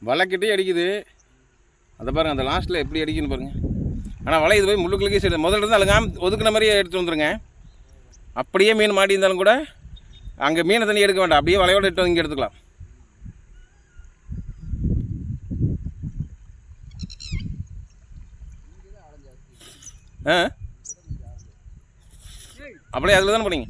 வலைக்கிட்டே அடிக்குது. அதை பாருங்கள், அந்த லாஸ்ட்டில் எப்படி அடிக்குன்னு பாருங்கள். ஆனால் வலை இது போய் முள்ளுக்குள்ளே சரி முதல்ல இருந்து அழுங்காம ஒதுக்குன மாதிரியே எடுத்து வந்துடுங்க. அப்படியே மீன் மாட்டி இருந்தாலும் கூட அங்கே மீனை தண்ணி எடுக்க வேண்டாம், அப்படியே வலையோடு எடுத்து இங்கே எடுத்துக்கலாம். அப்படியே அதில் தானே போனீங்க.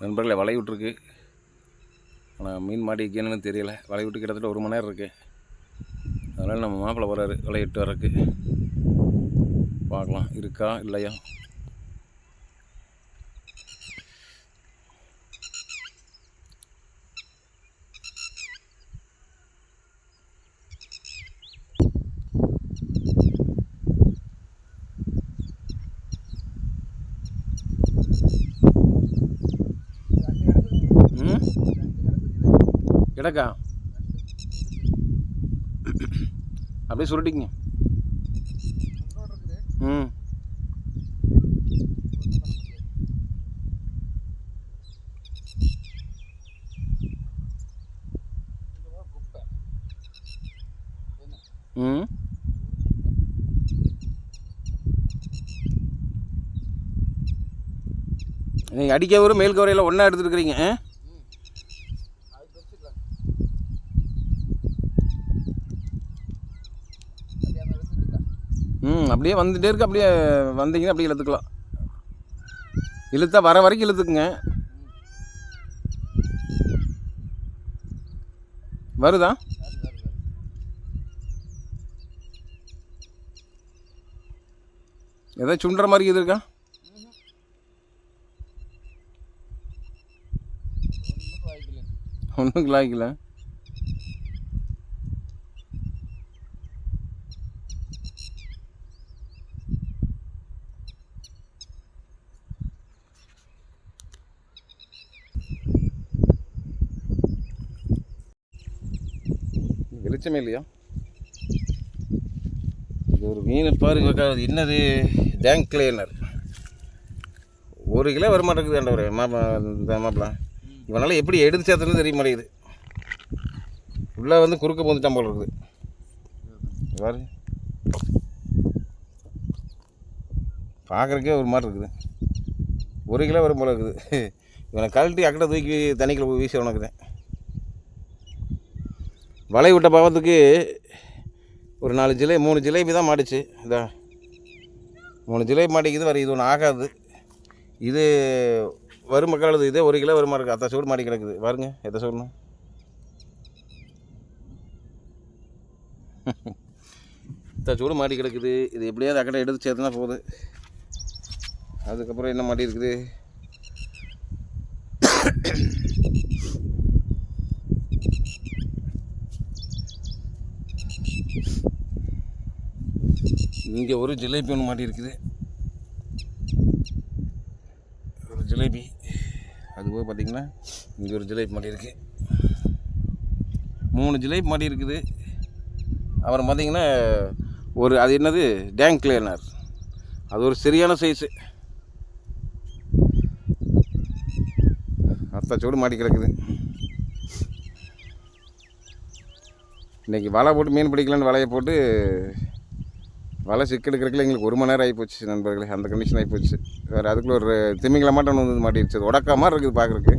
நண்பர்களே, வலை விட்டுருக்கு. ஆனால் மீன் மாட்டிக்கணுன்னு தெரியலை. வலை விட்டு கிட்டத்தட்ட 1 மணி நேரம் இருக்குது. அதனால் நம்ம மாப்பிள்ளை போகிறாரு வலை விட்டு வரக்கு. பார்க்கலாம் இருக்கா இல்லையா. கிடக்கா அப்படியே சுருட்டிங்க. நீங்கள் அடிக்க ஒரு மேல் கவரையில் ஒன்றா எடுத்துருக்குறீங்க. அப்படியே வந்துகிட்டே இருக்கு. அப்படியே வந்தீங்கன்னா அப்படியே இழுத்துக்கலாம். இழுத்தா வர வரைக்கும் இழுத்துக்குங்க. வருதா? ஏதாவது சுண்டுற மாதிரி இது இருக்கா? ஒன்றும் லாய்க்கல. வெளிச்சமே இல்லையா? இது ஒரு மீன் பாருங்க. என்னது? Tank cleaner. 1 கிலோ வர மாட்டேங்குது. ஆண்டவர் இந்த மாப்பிள்ள இவனால் எப்படி எடுத்து சேர்த்துன்னு தெரிய மாட்டேங்குது. உள்ளே வந்து குறுக்க போந்துட்டான் போல இருக்குது. பாரு, பார்க்குறக்கே ஒரு மாதிரி இருக்குது. 1 கிலோ வரும் போல இருக்குது. இவனை கழட்டி அக்கடை தூக்கி தண்ணிக்குள்ள வீசி உனக்குதான். வலை விட்ட பாவத்துக்கு ஒரு 3 ஜிலேபி தான் மாட்டிச்சு. இதா 3 ஜிலேபி மாட்டிக்குது. வர இது ஒன்று ஆகாது. இது வரும் மக்கள். இதே 1 கிலோ வருமா இருக்குது. அத்தை சூடு மாட்டி கிடக்குது பாருங்க. எதை சூடணும்? அத்தை சூடு மாட்டி கிடக்குது. இது எப்படியாவது அக்கடை எடுத்து சேர்த்துனா போகுது. அதுக்கப்புறம் என்ன மாட்டி இருக்குது? இங்கே ஒரு ஜிலேபி ஒன்று மாட்டி இருக்குது. ஒரு ஜிலேபி. அதுபோல் பார்த்திங்கன்னா இங்கே ஒரு ஜிலேபி மாட்டி இருக்குது. 3 ஜிலேபி மாட்டி இருக்குது. அப்புறம் பார்த்திங்கன்னா ஒரு அது என்னது டேங்க் கிளீனர். அது ஒரு சரியான சைஸு. அத்தாச்சோடு மாட்டி கிடக்குது. இன்றைக்கி வலை போட்டு மீன் பிடிக்கலான்னு வலையை போட்டு வலை சிக்கெடுக்கிறதுக்குள்ள எங்களுக்கு 1 மணி நேரம் ஆகிப்போச்சு நண்பர்களே. அந்த கண்டிஷன் ஆகிப்போச்சு. வேறு அதுக்குள்ளே ஒரு திமிங்கல மாட்டம் வந்து மாட்டிடுச்சு. அது உடக்கா மாதிரி இருக்குது பார்க்குறக்கு.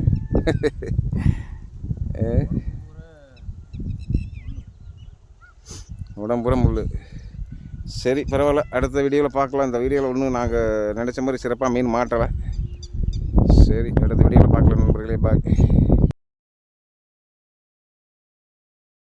உடம்புற முள். சரி, பரவாயில்ல. அடுத்த வீடியோவில் பார்க்கலாம். இந்த வீடியோவில் ஒன்றும் நாங்கள் நினச்ச மாதிரி சிறப்பாக மீன் மாட்டலை. சரி, அடுத்த வீடியோவில் பார்க்கலாம் நண்பர்களே. பாய்.